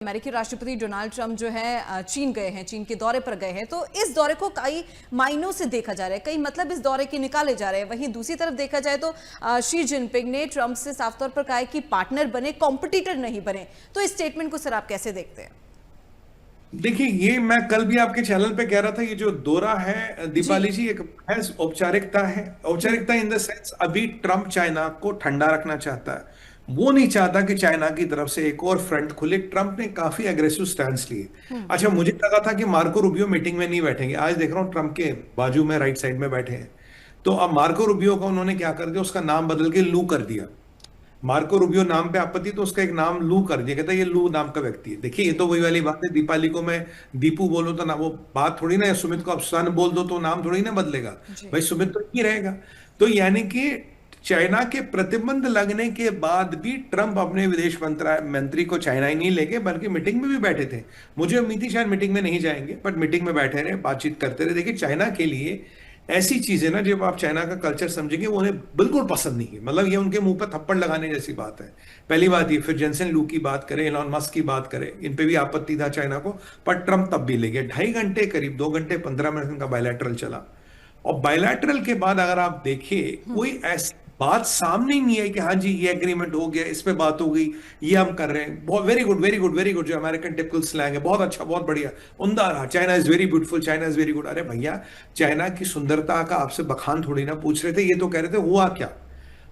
अमेरिकी राष्ट्रपति Donald Trump जो है चीन गए हैं, चीन के दौरे पर गए हैं। तो इस दौरे को कई मायनों से देखा जा रहा है, कई मतलब इस दौरे के निकाले जा रहे हैं। वहीं दूसरी तरफ देखा जाए तो शी जिनपिंग ने ट्रंप से साफ तौर पर कहा है कि पार्टनर बने, कॉम्पिटिटर नहीं बने। तो इस स्टेटमेंट को सर आप कैसे देखते हैं? देखिए, ये मैं कल भी आपके चैनल पे कह रहा था, ये जो दौरा है दीपाली जी, एक है औपचारिकता है। औपचारिकता इन द सेंस, अभी ट्रंप चाइना को ठंडा रखना चाहता है। वो नहीं चाहता कि चाइना की तरफ से एक और फ्रंट खुले। ट्रंप ने काफी एग्रेसिव स्टैंड लिए। अच्छा, मुझे लगा था कि मार्को रूबियो मीटिंग में नहीं बैठेंगे। आज देख रहा हूं ट्रंप के बाजू में राइट साइड में बैठे हैं। तो अब मार्को रूबियो का उन्होंने क्या कर दिया, उसका नाम बदल के लू कर दिया। मार्को रूबियो नाम पे आपत्ति, तो उसका एक नाम लू कर दिया। कहता है ये लू नाम का व्यक्ति है। देखिए, ये तो वही वाली बात है, दीपाली को मैं दीपू बोलूं तो ना वो बात थोड़ी ना है। सुमित को आप सन बोल दो तो नाम थोड़ी ना बदलेगा। भाई सुमित तो ही रहेगा। तो यानी कि चाइना के प्रतिबंध लगने के बाद भी ट्रंप अपने विदेश मंत्री को चाइना ही नहीं लेके बल्कि मीटिंग में भी बैठे थे। मुझे उम्मीद थी शायद मीटिंग में नहीं जाएंगे, बट मीटिंग में बैठे रहे, बातचीत करते रहे। देखिए, चाइना के लिए ऐसी चीजें ना, जब आप चाइना का कल्चर समझेंगे, वो उन्हें बिल्कुल पसंद नहीं है। मतलब ये उनके मुंह पर थप्पड़ लगाने जैसी बात है। पहली बात ये, फिर जेनसन लू की बात करें, एलॉन मस्क की बात करें, इन पे भी आपत्ति था चाइना को, पर ट्रंप तब भी ले गए। 2.5 घंटे, करीब 2 घंटे 15 मिनट का बायलैटरल चला। और बायलैटरल के बाद अगर आप देखिए, कोई ऐसी बात सामने ही नहीं है कि हाँ जी ये एग्रीमेंट हो गया, इस पे बात हो गई, ये हम कर रहे हैं। बहुत very good, very good, very good, जो अमेरिकन टिपिकल स्लैंग है, बहुत अच्छा, बहुत बढ़िया, उम्दा रहा। China is very beautiful, China is very good. अरे भैया, चाइना की सुंदरता का आपसे बखान थोड़ी ना पूछ रहे थे, ये तो कह रहे थे हुआ क्या।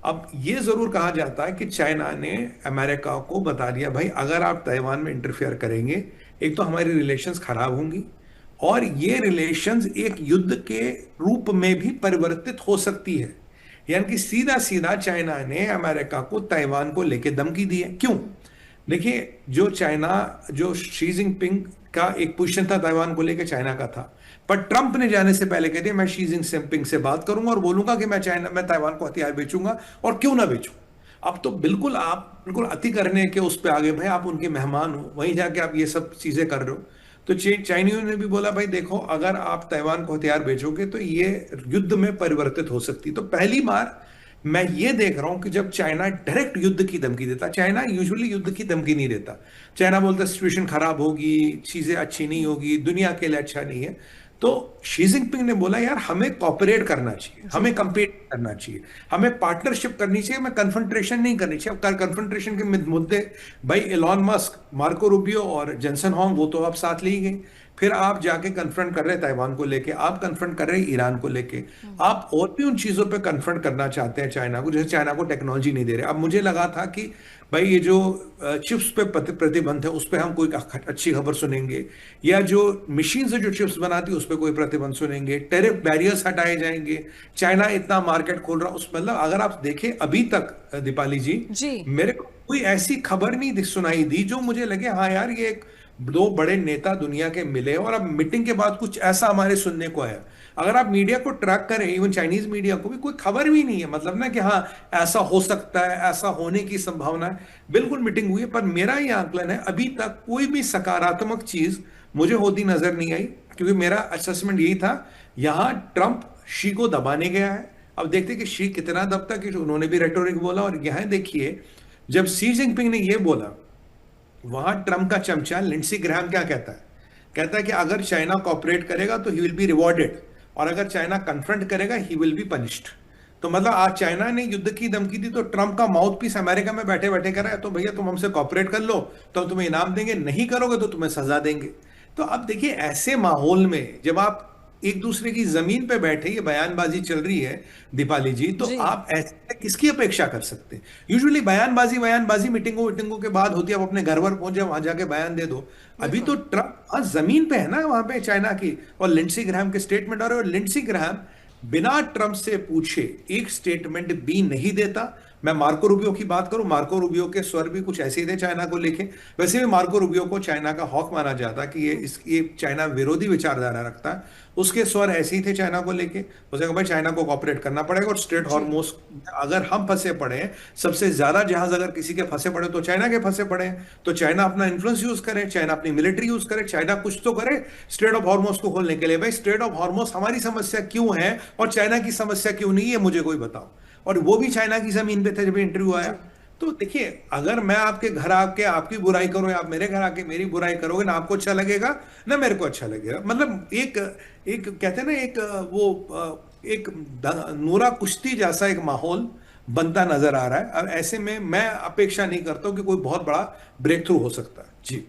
अब ये जरूर कहा जाता है कि चाइना ने अमेरिका को बता दिया, भाई अगर आप ताइवान में इंटरफेयर करेंगे, एक तो हमारी रिलेशंस खराब होंगी, और ये रिलेशंस एक युद्ध के रूप में भी परिवर्तित हो सकती है। यानी कि सीधा सीधा चाइना ने अमेरिका को ताइवान को लेके धमकी दी है। क्यों? देखिए, जो शी जिनपिंग का एक पोजीशन था ताइवान को लेके, चाइना का था। पर ट्रंप ने जाने से पहले कह दिया, मैं शी जिनपिंग से बात करूंगा और बोलूंगा कि मैं ताइवान को हथियार बेचूंगा, और क्यों ना बेचूं। अब तो बिल्कुल आप बिल्कुल अति करने के उस पर आगे, भाई आप उनके मेहमान हो, वहीं जाके आप ये सब चीजें कर रहे हो। तो चाइनीज ने भी बोला, भाई देखो, अगर आप ताइवान को हथियार बेचोगे तो ये युद्ध में परिवर्तित हो सकती। तो पहली बार मैं ये देख रहा हूं कि जब चाइना डायरेक्ट युद्ध की धमकी देता, चाइना यूजुअली युद्ध की धमकी नहीं देता। चाइना बोलता सिचुएशन खराब होगी, चीजें अच्छी नहीं होगी, दुनिया के लिए अच्छा नहीं है। तो शी जिनपिंग ने बोला, यार हमें कॉपरेट करना चाहिए, हमें कंपीट करना चाहिए, हमें पार्टनरशिप करनी चाहिए, हमें कन्फ्रंट्रेशन नहीं करनी चाहिए। अब कन्फ्रंट्रेशन के मुद्दे, भाई एलॉन मस्क, मार्को रूबियो और जेनसन होंग, वो तो आप साथ ले ही गए। फिर आप जाके कन्फ्रंट कर रहे हैं ताइवान को लेके, आप कन्फ्रंट कर रहे हैं ईरान को लेके, आप और भी उन चीजों पे कन्फ्रंट करना चाहते हैं चाइना को, जैसे चाइना को टेक्नोलॉजी नहीं दे रहे। अब मुझे लगा था कि भाई ये जो चिप्स पे प्रतिबंध है, उस पर हम कोई अच्छी खबर सुनेंगे, या जो मशीन से जो चिप्स बनाती है उस पर कोई प्रतिबंध सुनेंगे, टेरिफ बैरियर्स हटाए जाएंगे, चाइना इतना मार्केट खोल रहा, उस मतलब अगर आप देखें अभी तक दीपाली जी, मेरे को कोई ऐसी खबर नहीं सुनाई दी जो मुझे लगे हाँ यार ये एक दो बड़े नेता दुनिया के मिले और अब मीटिंग के बाद कुछ ऐसा हमारे सुनने को आया। अगर आप मीडिया को ट्रैक करें, इवन चाइनीज मीडिया को भी, कोई खबर भी नहीं है, मतलब ना कि हाँ ऐसा हो सकता है, ऐसा होने की संभावना है। बिल्कुल मीटिंग हुई है, पर मेरा ये आकलन है अभी तक कोई भी सकारात्मक चीज मुझे होती नजर नहीं आई, क्योंकि मेरा असेसमेंट यही था, यहां ट्रंप शी को दबाने गया है। अब देखते कि शी कितना दबता, कि उन्होंने भी रेटोरिक बोला, और यहां देखिए जब शी जिनपिंग ने यह बोला, वहां ट्रंप का चमचा लिंडसी ग्रैहम क्या कहता है? कहता है कि अगर चाइना कॉपरेट करेगा तो ही विल बी रिवॉर्डेड, और अगर चाइना कन्फ्रंट करेगा ही विल बी पनिश्ड। तो मतलब आज चाइना ने युद्ध की धमकी दी, तो ट्रंप का माउथ पीस अमेरिका में बैठे बैठे कर रहा है, तो भैया तुम हमसे कॉपरेट कर लो तो हम तुम्हें इनाम देंगे, नहीं करोगे तो तुम्हें सजा देंगे। तो अब देखिए, ऐसे माहौल में जब आप एक दूसरे की जमीन पे बैठे ये बयानबाजी चल रही है दीपाली जी, तो आप ऐसे किसकी अपेक्षा कर सकते हैं? यूजुअली बयानबाजी मीटिंगों के बाद होती है, आप अपने घर पर पहुंचे, वहां जाके बयान दे दो। अभी तो ट्रंप जमीन पे है ना वहां पे चाइना की, और लिंडसी ग्रैहम के स्टेटमेंट आ रहे, और लिंडसी ग्रैहम बिना ट्रंप से पूछे एक स्टेटमेंट भी नहीं देता। मैं मार्को रूबियो की बात करूं, मार्को रूबियो के स्वर भी कुछ ऐसे ही थे चाइना को लेके। वैसे भी मार्को रूबियो को चाइना का हॉक माना जाता कि ये चाइना विरोधी विचारधारा रखता है, उसके स्वर ऐसे ही थे चाइना को लेके। उसे कहा भाई चाइना को कॉपरेट करना पड़ेगा, और स्ट्रेट हॉर्मोज अगर हम फंसे पड़े हैं, सबसे ज्यादा जहाज अगर किसी के फंसे पड़े तो चाइना के फंसे पड़े हैं, तो चाइना अपना इन्फ्लुएंस यूज करे, चाइना अपनी मिलिट्री यूज करे, चाइना कुछ तो करे स्ट्रेट ऑफ हॉर्मोज को खोलने के लिए। भाई स्ट्रेट ऑफ हॉर्मोज हमारी समस्या क्यों है और चाइना की समस्या क्यों नहीं है, मुझे कोई बताओ। और वो भी चाइना की जमीन पे थे जब इंटरव्यू आया। तो देखिए, अगर मैं आपके घर आके आपकी बुराई करूं या आप मेरे घर आके मेरी बुराई करोगे, ना आपको अच्छा लगेगा ना मेरे को अच्छा लगेगा। मतलब एक एक कहते हैं ना, एक एक नूरा कुश्ती जैसा एक माहौल बनता नजर आ रहा है। और ऐसे में मैं अपेक्षा नहीं करता हूं कि कोई बहुत बड़ा ब्रेक थ्रू हो सकता है। जी।